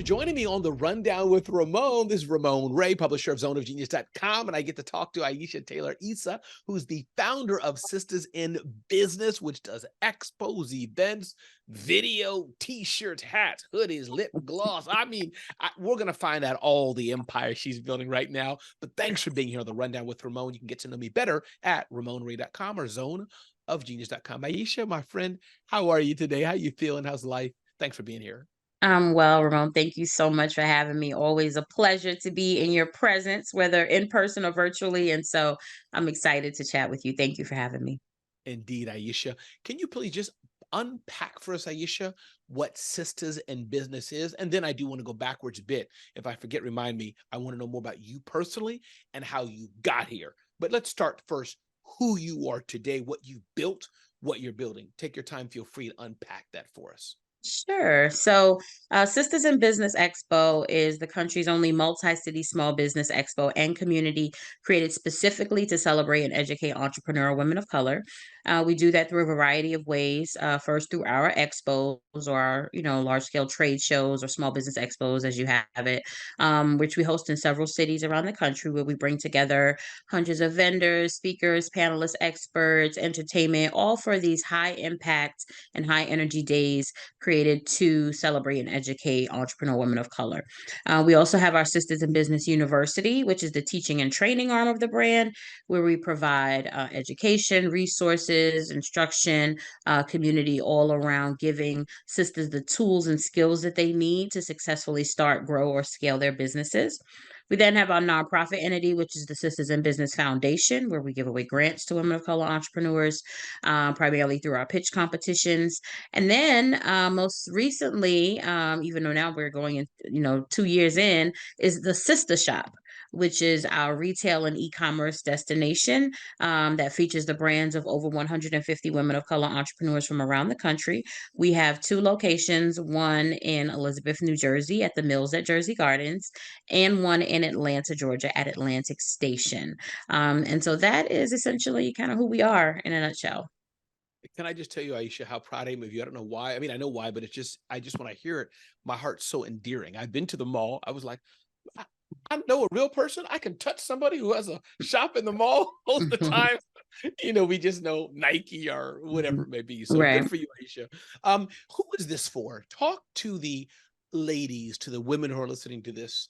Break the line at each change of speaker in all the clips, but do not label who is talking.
for joining me on the Rundown with Ramon. This is Ramon Ray, publisher of zoneofgenius.com, and I get to talk to Aisha Taylor Issah, who's the founder of Sistahs in Business, which does expos, events, video, t-shirts, hats, hoodies, lip gloss. We're going to find out all the empire she's building right now. But thanks for being here on the Rundown with Ramon. You can get to know me better at ramonray.com or zoneofgenius.com. Aisha, my friend, how are you today? How you feeling? How's life? Thanks for being here.
I'm well, Ramon. Thank you so much for having me. Always a pleasure to be in your presence, whether in person or virtually. And so I'm excited to chat with you. Thank you for having me.
Indeed, Aisha. Can you please just unpack for us, Aisha, what Sistahs in Business is? And then I do want to go backwards a bit. If I forget, remind me. I want to know more about you personally and how you got here. But let's start first, who you are today, what you built, what you're building. Take your time. Feel free to unpack that for us.
Sure. So, Sisters in Business Expo is the country's only multi-city small business expo and community created specifically to celebrate and educate entrepreneurial women of color. We do that through a variety of ways. First, through our expos or our, large-scale trade shows or small business expos, as you have it, which we host in several cities around the country, where we bring together hundreds of vendors, speakers, panelists, experts, entertainment, all for these high impact and high energy days created to celebrate and educate entrepreneur women of color. We also have our Sisters in Business University, which is the teaching and training arm of the brand, where we provide education, resources, instruction, community all around, giving sisters the tools and skills that they need to successfully start, grow, or scale their businesses. We then have our nonprofit entity, which is the Sisters in Business Foundation, where we give away grants to women of color entrepreneurs, primarily through our pitch competitions. And then most recently, even though now we're going in, 2 years in, is the Sister Shop, which is our retail and e-commerce destination that features the brands of over 150 women of color entrepreneurs from around the country. We have two locations, one in Elizabeth, New Jersey at the Mills at Jersey Gardens, and one in Atlanta, Georgia at Atlantic Station. And so that is essentially kind of who we are in a nutshell.
Can I just tell you, Aisha, how proud I am of you? I don't know why. I mean, I know why, but I just, when I hear it, my heart's so endearing. I've been to the mall. I was like, I, I know a real person. I can touch somebody who has a shop in the mall most of the time. We just know Nike or whatever it may be. So
Right.
good for you, Aisha. Who is this for? Talk to the ladies, to the women who are listening to this.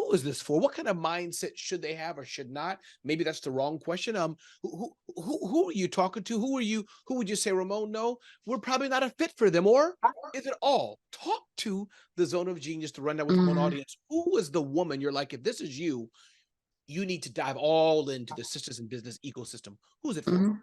Who is this for? What kind of mindset should they have or should not? Maybe that's the wrong question. Who are you talking to? Who would you say, Ramon? No, we're probably not a fit for them. Or is it all? Talk to the Zone of Genius, to Rundown with Ramon
Mhm.
audience. Who is the woman you're like, if this is you, you need to dive all into the Sisters in Business ecosystem. Who's it for?
Mhm.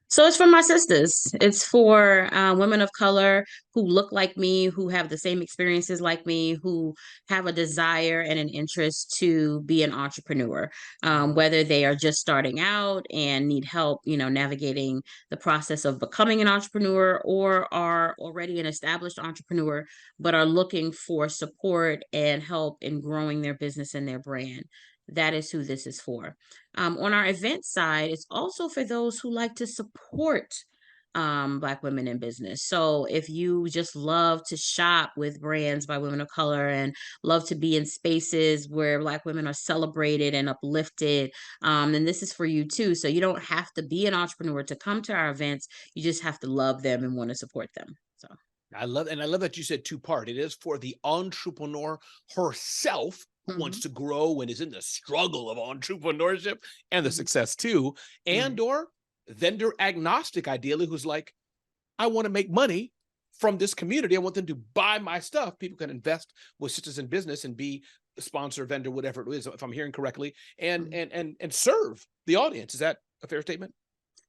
So it's for my sisters. It's for women of color who look like me, who have the same experiences like me, who have a desire and an interest to be an entrepreneur, whether they are just starting out and need help, navigating the process of becoming an entrepreneur, or are already an established entrepreneur, but are looking for support and help in growing their business and their brand. That is who this is for. On our event side, it's also for those who like to support Black women in business. So if you just love to shop with brands by women of color and love to be in spaces where Black women are celebrated and uplifted, then this is for you too. So you don't have to be an entrepreneur to come to our events. You just have to love them and want to support them. So.
I love that you said two-part. It is for the entrepreneur herself who wants
Mhm.
to grow and is in the struggle of entrepreneurship and the
Mhm.
success too, and
Right.
or vendor agnostic, ideally, who's like, I want to make money from this community. I want them to buy my stuff. People can invest with Sisters in Business and be a sponsor, vendor, whatever it is, if I'm hearing correctly, and
Mhm.
and serve the audience. Is that a fair statement?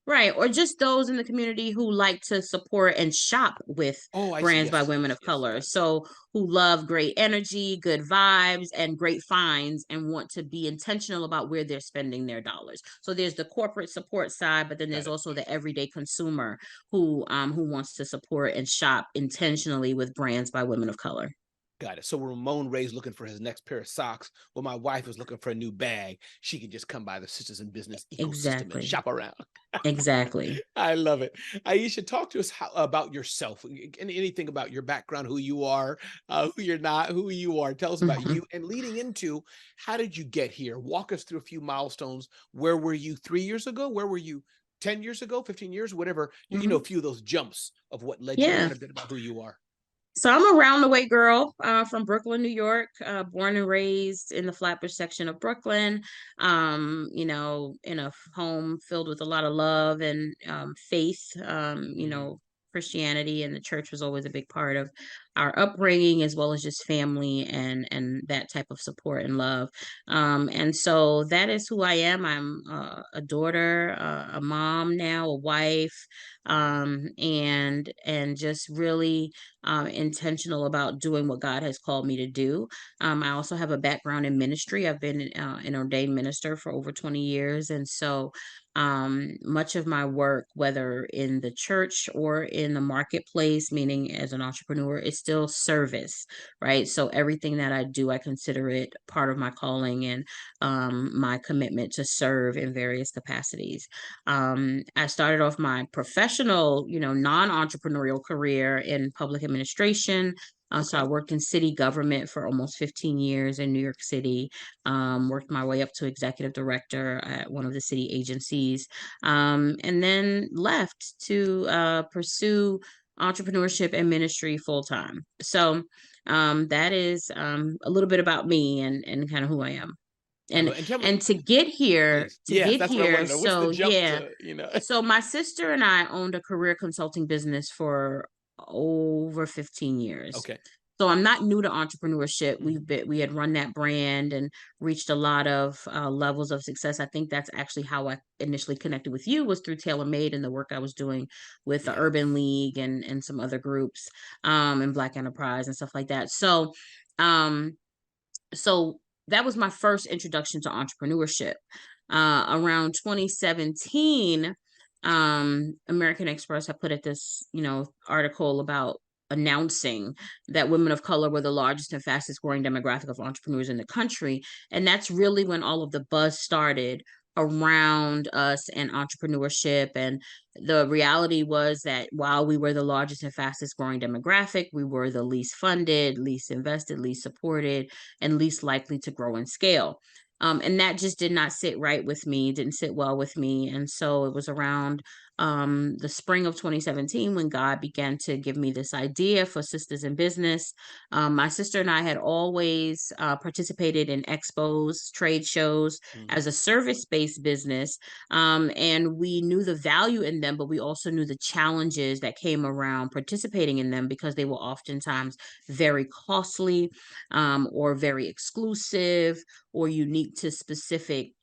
Right, or just those in the community who like to support and shop with
Oh, I see.
brands by
Yes,
women
yes,
of
yes.
color.
Got it.
So who love great energy, good vibes, and great finds, and want to be intentional about where they're spending their dollars. So there's the corporate support side, but then
Got
there's
it.
also the everyday consumer who wants to support and shop intentionally with brands by women of color.
Got it. So when Ramon Ray's looking for his next pair of socks, when my wife is looking for a new bag, she can just come by the Sisters in Business ecosystem and
Exactly.
shop around.
Exactly.
I love it. Aisha, talk to us about yourself and anything about your background, who you are, who you're not, who you are. Tell us about
Mhm.
you. And leading into, how did you get here? Walk us through a few milestones. Where were you 3 years ago? Where were you 10 years ago, 15 years, whatever, a
Mhm.
few of those jumps of what led you there
Yeah.
and a bit about who you are.
So I'm a roundaway girl from Brooklyn, New York, born and raised in the Flatbush section of Brooklyn, in a home filled with a lot of love and faith.
Mm,
Christianity and the church was always a big part of our upbringing, as well as just family and that type of support and love. And so that is who I am. I'm a daughter, a mom now, a wife, and just really intentional about doing what God has called me to do. I also have a background in ministry. I've been an ordained minister for over 20 years. And so much of my work, whether in the church or in the marketplace, meaning as an entrepreneur, is still service, right? So everything that I do, I consider it part of my calling and my commitment to serve in various capacities. I started off my professional, non-entrepreneurial career in public administration. So I
okay.
worked in city government for almost 15 years in New York City, worked my way up to executive director at one of the city agencies, and then left to pursue entrepreneurship and ministry full time. So that is a little bit about me and kind of who I am.
I
And
love, and tell me,
and to get here,
please. Yes, that's what I want to know. What's the
so
jump
yeah.
to?
So my sister and I owned a career consulting business for over 15 years.
Okay.
So I'm not new to entrepreneurship.
Mhm.
We had run that brand and reached a lot of levels of success. I think that's actually how I initially connected with you, was through TaylorMade and the work I was doing with the
Yes.
Urban League and some other groups, and Black Enterprise and stuff like that. Um, so that was my first introduction to entrepreneurship. Around 2017, American Express had put at this, article about announcing that women of color were the largest and fastest growing demographic of entrepreneurs in the country. And that's really when all of the buzz started around us and entrepreneurship. And the reality was that while we were the largest and fastest growing demographic, we were the least funded, least invested, least supported, and least likely to grow and scale. And that just did not sit right with me, didn't sit well with me. And so it was around the spring of 2017 when God began to give me this idea for Sisters in Business. My sister and I had always participated in expos, trade shows
Mhm.
as a service based business. And we knew the value in them, but we also knew the challenges that came around participating in them because they were oftentimes very costly, or very exclusive or unique to specific,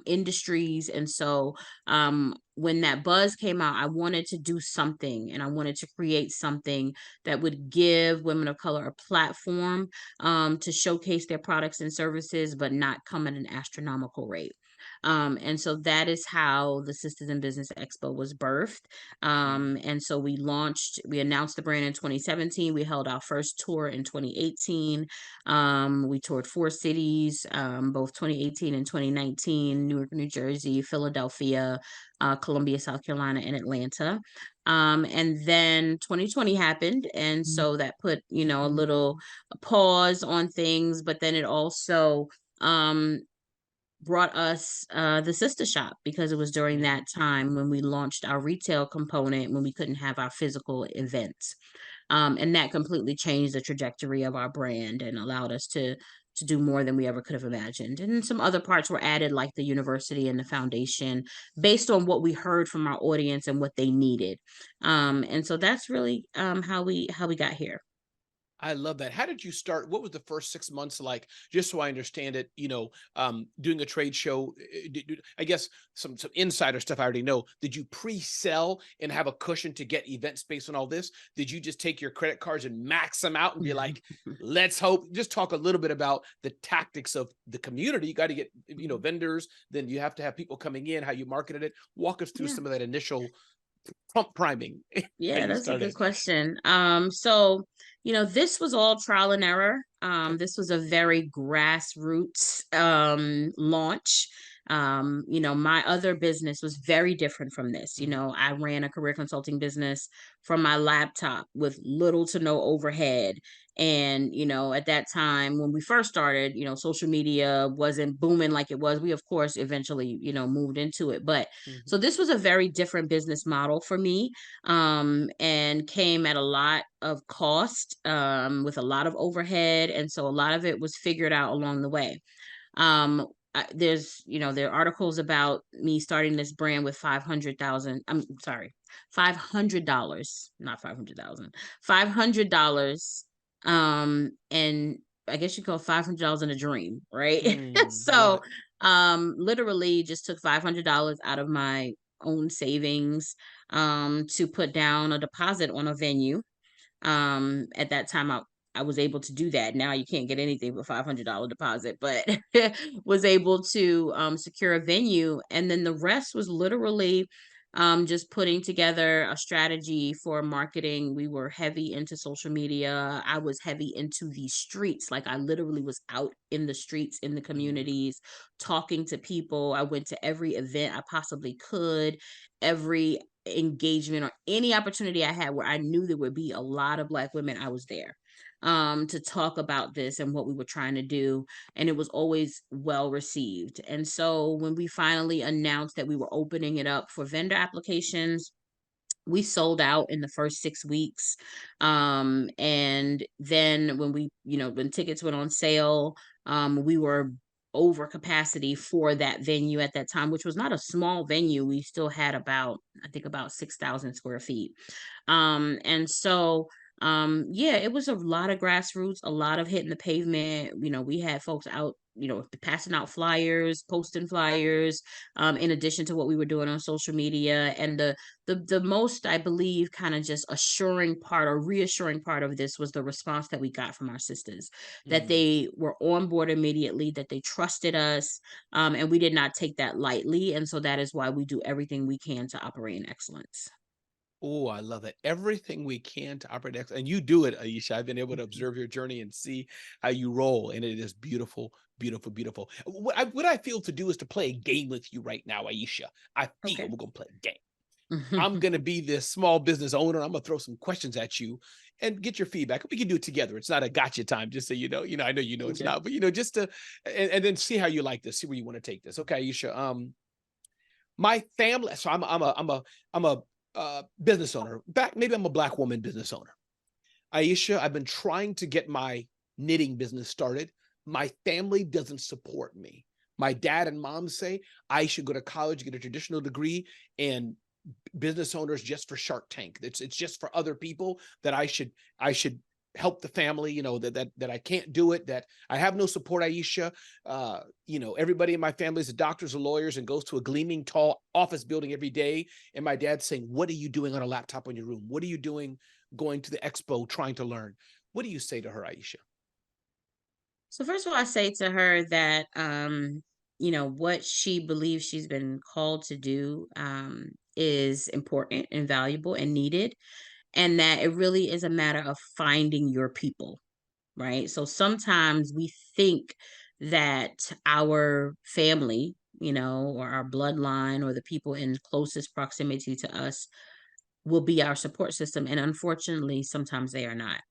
industries. And so when that buzz came out, I wanted to do something and I wanted to create something that would give women of color a platform to showcase their products and services, but not come at an astronomical rate. And so that is how the Sisters in Business Expo was birthed.
Mhm.
And so we announced the brand in 2017. We held our first tour in 2018. We toured 4 cities, both 2018 and 2019: Newark, New Jersey, Philadelphia, Columbia, South Carolina, and Atlanta. And then 2020 happened. And so that put, a little pause on things, but then it also um, brought us the sister shop, because it was during
Mhm.
that time when we launched our retail component, when we couldn't have our physical events. And that completely changed the trajectory of our brand and allowed us to do more than we ever could have imagined. And some other parts were added, like the university and the foundation, based on what we heard from our audience and what they needed. And so that's really how we got here.
I love that. How did you start? What was the first 6 months like? Just so I understand it, doing a trade show. I guess some insider stuff I already know. Did you pre-sell and have a cushion to get event space and all this? Did you just take your credit cards and max them out and be like, let's hope? Just talk a little bit about the tactics of the community. You got to get, vendors. Then you have to have people coming in. How you marketed it. Walk us through
Yeah.
some of that initial. prompt priming. How
Yeah,
you
that's a good
started.
question. So, this was all trial and error. This was a very grassroots launch. My other business was very different from this.
Mhm.
I ran a career consulting business from my laptop with little to no overhead. And, at that time when we first started, social media wasn't booming like it was. We, of course, eventually, moved into it. But
Mhm.
so this was a very different business model for me, and came at a lot of cost, with a lot of overhead. And so a lot of it was figured out along the way. There are articles about me starting this brand with 500,000. I'm sorry, $500, not 500,000, $500. And I guess you call $500 in a dream, right?
Love
So,
it.
literally just took $500 out of my own savings, to put down a deposit on a venue. At that time, I was able to do that. Now you can't get anything with $500 deposit, but was able to secure a venue, and then the rest was literally just putting together a strategy for marketing. We were heavy into social media. I was heavy into the streets. Like, I literally was out in the streets, in the
Mhm.
communities, talking to people. I went to every event I possibly could, every engagement or any opportunity I had where I knew there would be a lot of Black women. I was there, to talk about this and what we were trying to do. And it was always well received. And so when we finally announced that we were opening it up for vendor applications, we sold out in the first 6 weeks. And then when tickets went on sale, we were over capacity for that venue at that time, which was not a small venue. We still had I think about 6,000 square feet. And so, yeah, it was a lot of grassroots, a lot of hitting the pavement. We had folks out, passing out flyers, posting flyers, in addition to what we were doing on social media. And the most, I believe, kind of just assuring part or reassuring part of this was the response that we got from our sisters, that
Mm.
they were on board immediately, that they trusted us, and we did not take that lightly. And so that is why we do everything we can to operate in excellence.
Oh, I love it. Everything we can to operate excellence. And you do it, Aisha. I've been able to
Mhm.
observe your journey and see how you roll. And it is beautiful, beautiful, beautiful. What I feel to do is to play a game with you right now, Aisha. I feel
Okay.
we're going to play a game. I'm going to be this small business owner. I'm going to throw some questions at you and get your feedback. We can do it together. It's not a gotcha time, just so you know. I know it's
Okay.
not, but just to, and then see how you like this, see where you want to take this. Okay, Aisha. My family. So I'm a business owner. Back, maybe I'm a Black woman business owner. Aisha, I've been trying to get my knitting business started. My family doesn't support me. My dad and mom say I should go to college, get a traditional degree, and business owners just for Shark Tank. It's just for other people that I should help the family. That I can't do it. That I have no support. Aisha, everybody in my family is doctors or lawyers and goes to a gleaming tall office building every day. And my dad's saying, "What are you doing on a laptop in your room? What are you doing going to the expo trying to learn?" What do you say to her, Aisha?
So first of all, I say to her that, what she believes she's been called to do, is important and valuable and needed, and that it really is a matter of finding your people, right? So sometimes we think that our family, or our bloodline, or the people in closest proximity to us will be our support system, and unfortunately, sometimes they are not.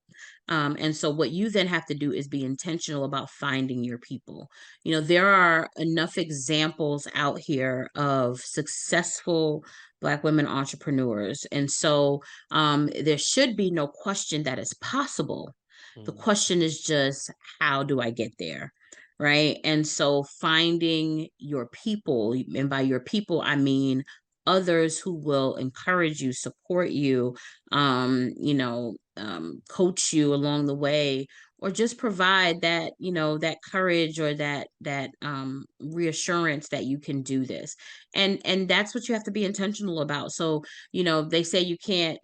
And so what you then have to do is be intentional about finding your people. There are enough examples out here of successful Black women entrepreneurs. And so, there should be no question that it's possible. The
Mm,
question is just, how do I get there? Right. And so finding your people, and by your people, I mean others who will encourage you, support you, coach you along the way, or just provide that courage, or that reassurance that you can do this. And that's what you have to be intentional about. So, they say you can't,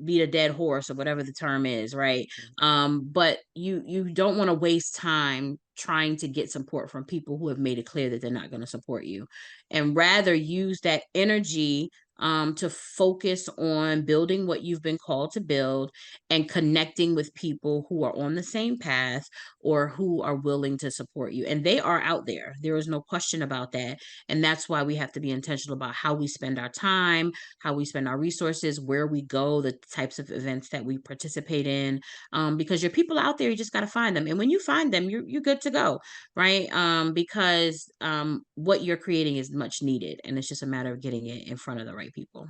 beat a dead horse, or whatever the term is, right?
mm,
But you don't want to waste time trying to get support from people who have made it clear that they're not going to support you, and rather use that energy, to focus on building what you've been called to build and connecting with people who are on the same path or who are willing to support you. And they are out there. There is no question about that. And that's why we have to be intentional about how we spend our time, how we spend our resources, where we go, the types of events that we participate in, because your people out there, you just got to find them. And when you find them, you're good to go, right? Because what you're creating is much needed, and it's just a matter of getting it in front of the right people.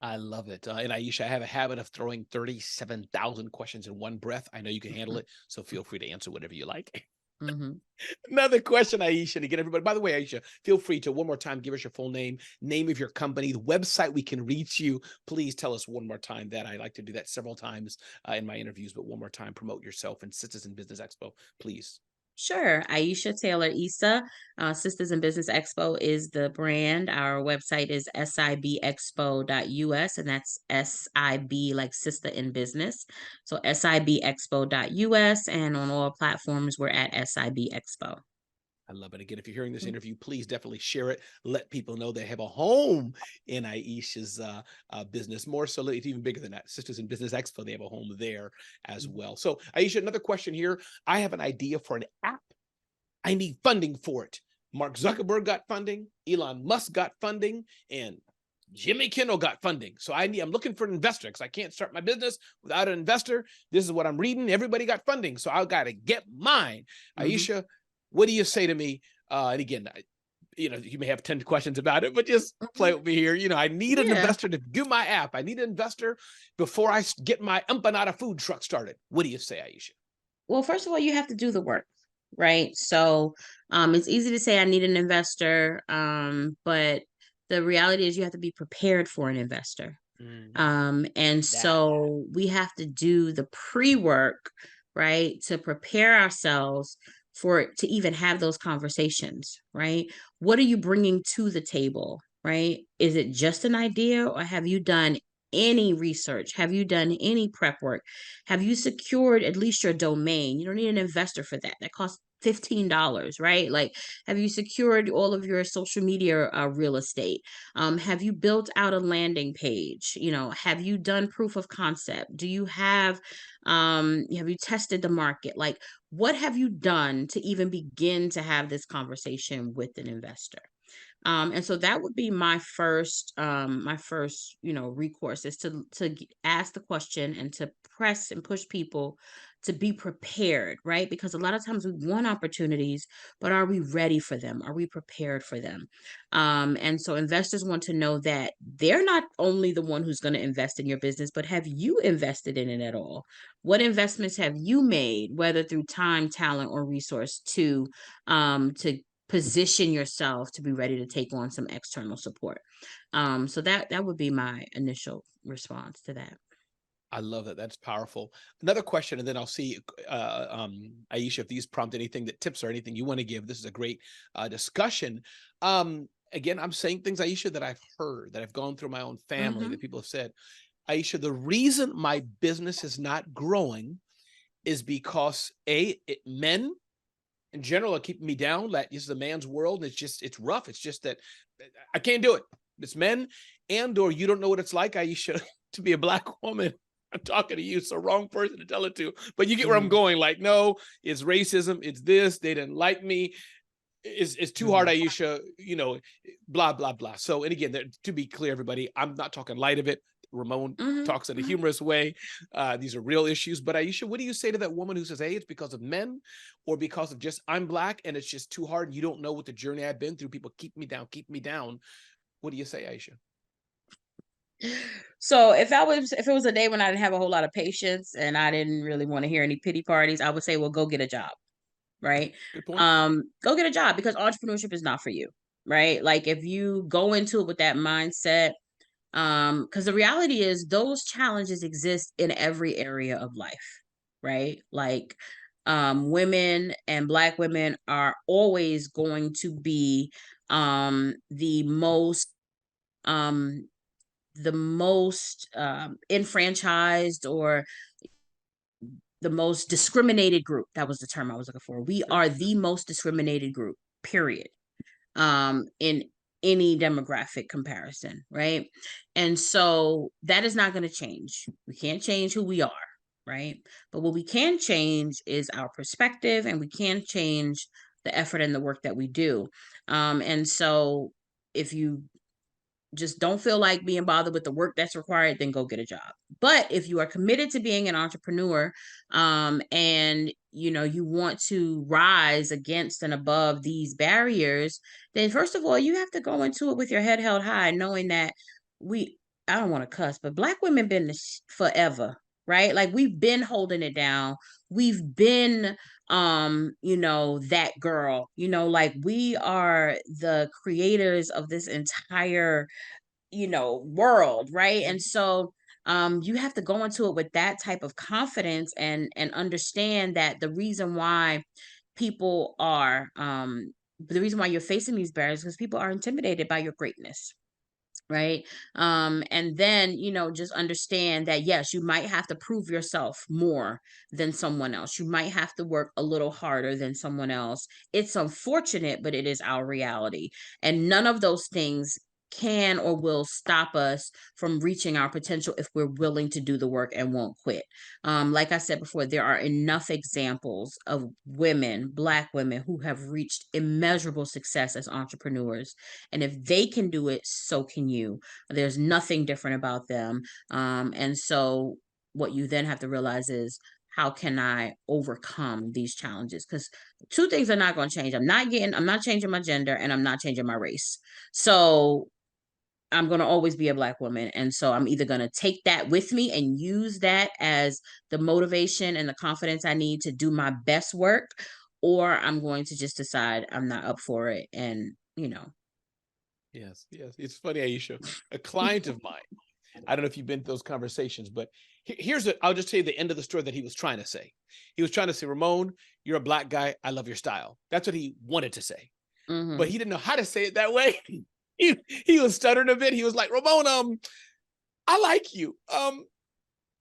I love it. And Aisha, I have a habit of throwing 37,000 questions in one breath. I know you can handle it, so feel free to answer whatever you like.
Mm-hmm.
Another question, Aisha, to get everybody. By the way, Aisha, feel free to one more time give us your full name, name of your company, the website we can reach you. Please tell us one more time that. I like to do that several times in my interviews, but one more time, promote yourself and Sistahs in Business Expo, please.
Sure. Aisha Taylor Issah, Sistahs in Business Expo is the brand. Our website is sibexpo.us, and that's SIB like Sister in Business. So sibexpo.us, and on all platforms, we're at SIB Expo.
I love it. Again, if you're hearing this interview, please definitely share it. Let people know they have a home in Aisha's business. More so, it's even bigger than that. Sistahs in Business Expo, they have a home there as well. So, Aisha, another question here. I have an idea for an app. I need funding for it. Mark Zuckerberg got funding, Elon Musk got funding, and Jimmy Kimmel got funding. So I'm looking for an investor because I can't start my business without an investor. This is what I'm reading. Everybody got funding, so I got to get mine. Aisha, what do you say to me? And again, you may have 10 questions about it, but just play with me here. I need an
Yeah.
investor to do my app. I need an investor before I get my empanada food truck started. What do you say, Aisha?
Well, first of all, you have to do the work, right? So it's easy to say I need an investor, but the reality is you have to be prepared for an investor. And
That.
so we have to do the pre-work, right, to prepare ourselves to even have those conversations, right? What are you bringing to the table, right? Is it just an idea, or have you done any research? Have you done any prep work? Have you secured at least your domain? You don't need an investor for that. That costs $15, right? Like, have you secured all of your social media real estate? Have you built out a landing page? Have you done proof of concept? Have you tested the market? Like, what have you done to even begin to have this conversation with an investor? And so that would be my first recourse is to ask the question and to press and push people to be prepared, right? Because a lot of times we want opportunities, but are we ready for them? Are we prepared for them? And so investors want to know that they're not only the one who's going to invest in your business, but have you invested in it at all? What investments have you made, whether through time, talent, or resource, to position yourself to be ready to take on some external support? So that would be my initial response to that.
I love that. That's powerful. Another question, and then I'll see, Aisha, if these prompt anything that tips or anything you want to give. This is a great discussion. Again, I'm saying things, Aisha, that I've heard, that I've gone through my own family,
Mm-hmm.
that people have said. Aisha, the reason my business is not growing is because men in general are keeping me down. That this is a man's world. And it's rough. It's just that I can't do it. It's men, or you don't know what it's like, Aisha, to be a Black woman. I'm talking to you, so wrong person to tell it to, but you get where I'm
Mm-hmm.
going. Like, no, it's racism. It's this. They didn't like me. It's too hard,
Mm-hmm.
Aisha. Blah blah blah. So, and again, to be clear, everybody, I'm not talking light of it. Ramon
Mm-hmm.
talks in a
Mm-hmm.
humorous way. These are real issues. But Aisha, what do you say to that woman who says, "Hey, it's because of men, or because of just I'm Black and it's just too hard, and you don't know what the journey I've been through. People keep me down, keep me down." What do you say, Aisha?
So if it was a day when I didn't have a whole lot of patience and I didn't really want to hear any pity parties, I would say, well, go get a job, right?
Good point.
Go get a job, because entrepreneurship is not for you, right? Like, if you go into it with that mindset, because the reality is those challenges exist in every area of life, right? Like, women and Black women are always going to be um the most enfranchised, or the most discriminated group. That was the term I was looking for. We
Sure,
are
sure.
the most discriminated group, period. In any demographic comparison, right? And so that is not going to change. We can't change who we are, right? But what we can change is our perspective, and we can change the effort and the work that we do. And so if you just don't feel like being bothered with the work that's required, then go get a job. But if you are committed to being an entrepreneur, and you want to rise against and above these barriers, then first of all, you have to go into it with your head held high, knowing that I don't want to cuss, but Black women been this forever, right? Like, we've been holding it down. We've been that girl, like, we are the creators of this entire world, right? And
Mhm.
so you have to go into it with that type of confidence, and understand that people are the reason why you're facing these barriers, because people are intimidated by your greatness, right? And then just understand that, yes, you might have to prove yourself more than someone else. You might have to work a little harder than someone else. It's unfortunate, but it is our reality, and none of those things can or will stop us from reaching our potential if we're willing to do the work and won't quit. Like I said before, there are enough examples of women, Black women, who have reached immeasurable success as entrepreneurs, and if they can do it, so can you. There's nothing different about them. And so what you then have to realize is, how can I overcome these challenges? Because two things are not going to change. I'm not changing my gender, and I'm not changing my race. So I'm going to always be a Black woman. And so I'm either going to take that with me and use that as the motivation and the confidence I need to do my best work, or I'm going to just decide I'm not up for it. And,
Yes, yes. It's funny, Aisha. A client of mine, I don't know if you've been to those conversations, but I'll just tell you the end of the story that he was trying to say. He was trying to say, Ramon, you're a Black guy. I love your style. That's what he wanted to say, but
Mhm.
he didn't know how to say it that way. He was stuttering a bit. He was like, Ramon, I like you.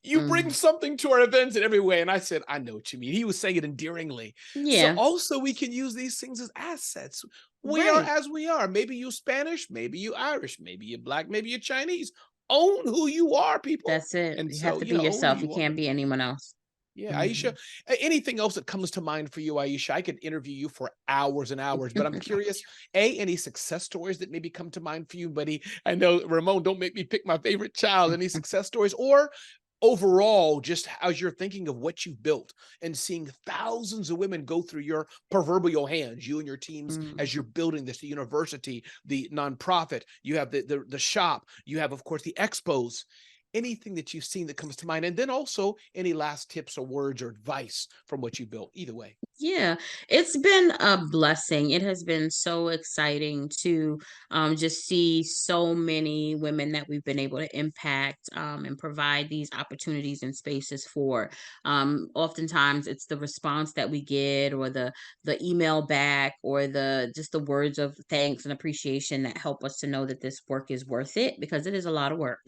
You bring
Mhm.
something to our events in every way. And I said, I know what you mean. He was saying it endearingly. So
Yeah,
also we can use these things as assets. We are
right.
as we are. Maybe you Spanish, maybe you Irish, maybe you're Black, maybe you're Chinese. Own who you are, people.
That's it.
And
You have
so,
to be
own who
yourself. You
you are.
can't be anyone else.
Yeah, Aisha,
Mhm.
anything else that comes to mind for you, Aisha? I could interview you for hours and hours, but I'm curious, any success stories that maybe come to mind for you, buddy? I know, Ramon, don't make me pick my favorite child. Any success stories, or overall, just as you're thinking of what you've built and seeing thousands of women go through your proverbial hands, you and your teams,
Mm.
as you're building this, the university, the nonprofit, you have the shop, you have, of course, the expos. Anything that you've seen that comes to mind, and then also any last tips or words or advice from what you built, either way.
Yeah, it's been a blessing. It has been so exciting to just see so many women that we've been able to impact, and provide these opportunities and spaces for. Oftentimes, it's the response that we get, or the email back, or the words of thanks and appreciation that help us to know that this work is worth it, because it is a lot of work.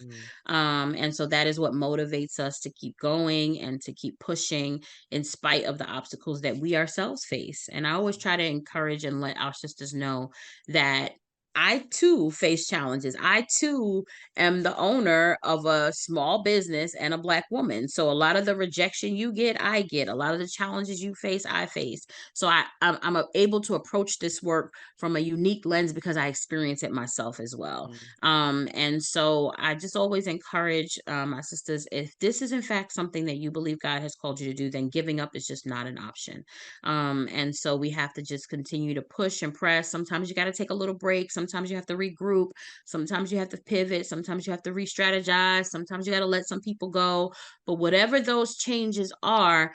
Mm.
And so that is what motivates us to keep going and to keep pushing in spite of the obstacles that we ourselves face. And I always try to encourage and let our sisters know that I too face challenges. I too am the owner of a small business and a Black woman. So a lot of the rejection you get, I get. A lot of the challenges you face, I face. So I'm able to approach this work from a unique lens because I experience it myself as well.
Mm.
And so I just always encourage my sisters, if this is in fact something that you believe God has called you to do, then giving up is just not an option. And so we have to just continue to push and press. Sometimes you got to take a little break. Sometimes you have to regroup. Sometimes you have to pivot. Sometimes you have to re-strategize. Sometimes you got to let some people go. But whatever those changes are,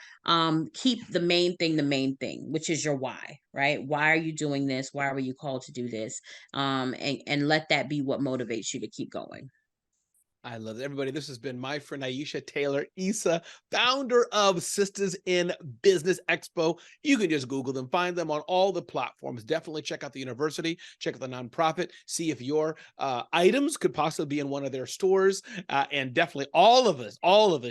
keep the main thing, which is your why, right? Why are you doing this? Why were you called to do this? And let that be what motivates you to keep going.
I love it. Everybody, this has been my friend Aisha Taylor Issah, founder of Sistahs in Business Expo. You can just Google them, find them on all the platforms. Definitely check out the university, check out the nonprofit, see if your items could possibly be in one of their stores. And definitely all of us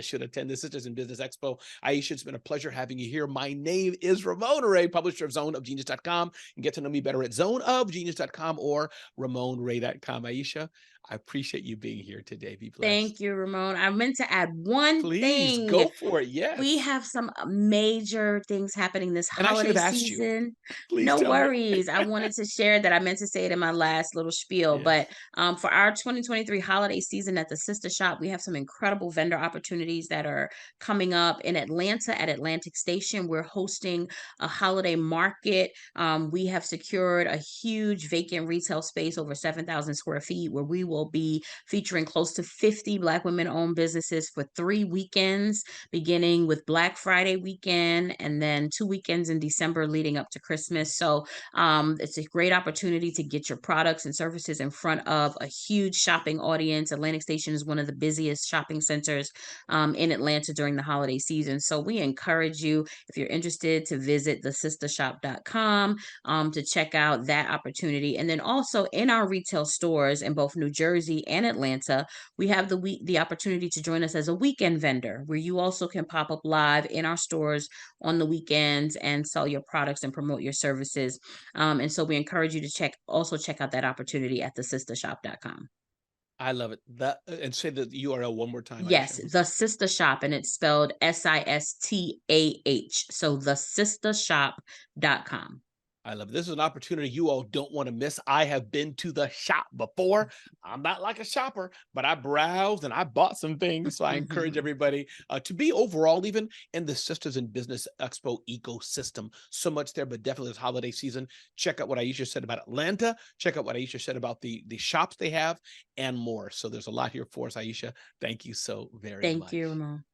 should attend the Sistahs in Business Expo. Aisha, it's been a pleasure having you here. My name is Ramon Ray, publisher of zoneofgenius.com. You can get to know me better at zoneofgenius.com or ramonray.com. Aisha, I appreciate you being here today. Be
Thank
blessed.
you, Ramon. I meant to add one
Please
thing.
go for it.
We
Yes.
have some major things happening this
And I should
holiday
have asked you.
season.
Please
No
tell me.
worries. I wanted to share that. I meant to say it in my last little spiel,
Yes.
but for our 2023 holiday season at the Sister Shop, we have some incredible vendor opportunities that are coming up in Atlanta at Atlantic Station. We're hosting a holiday market. We have secured a huge vacant retail space over 7,000 square feet where we will be featuring close to 50 Black women-owned businesses for 3 weekends, beginning with Black Friday weekend and then 2 weekends in December leading up to Christmas. So it's a great opportunity to get your products and services in front of a huge shopping audience. Atlantic Station is one of the busiest shopping centers in Atlanta during the holiday season. So we encourage you, if you're interested, to visit thesistahshop.com to check out that opportunity. And then also in our retail stores in both New Jersey and Atlanta, we have the opportunity to join us as a weekend vendor, where you also can pop up live in our stores on the weekends and sell your products and promote your services. And so we encourage you to check out that opportunity at thesistahshop.com.
I love it. And say the URL one more time,
Yes,
Aisha.
the Sister Shop, and it's spelled Sistah. So thesistahshop.com.
I love it. This is an opportunity you all don't want to miss. I have been to the shop before. I'm not like a shopper, but I browsed and I bought some things. So I encourage everybody to be overall even in the Sisters in Business Expo ecosystem. So much there, but definitely this holiday season. Check out what Aisha said about Atlanta. Check out what Aisha said about the shops they have and more. So there's a lot here for us, Aisha. Thank you so very
Thank you,
much.
Ramon.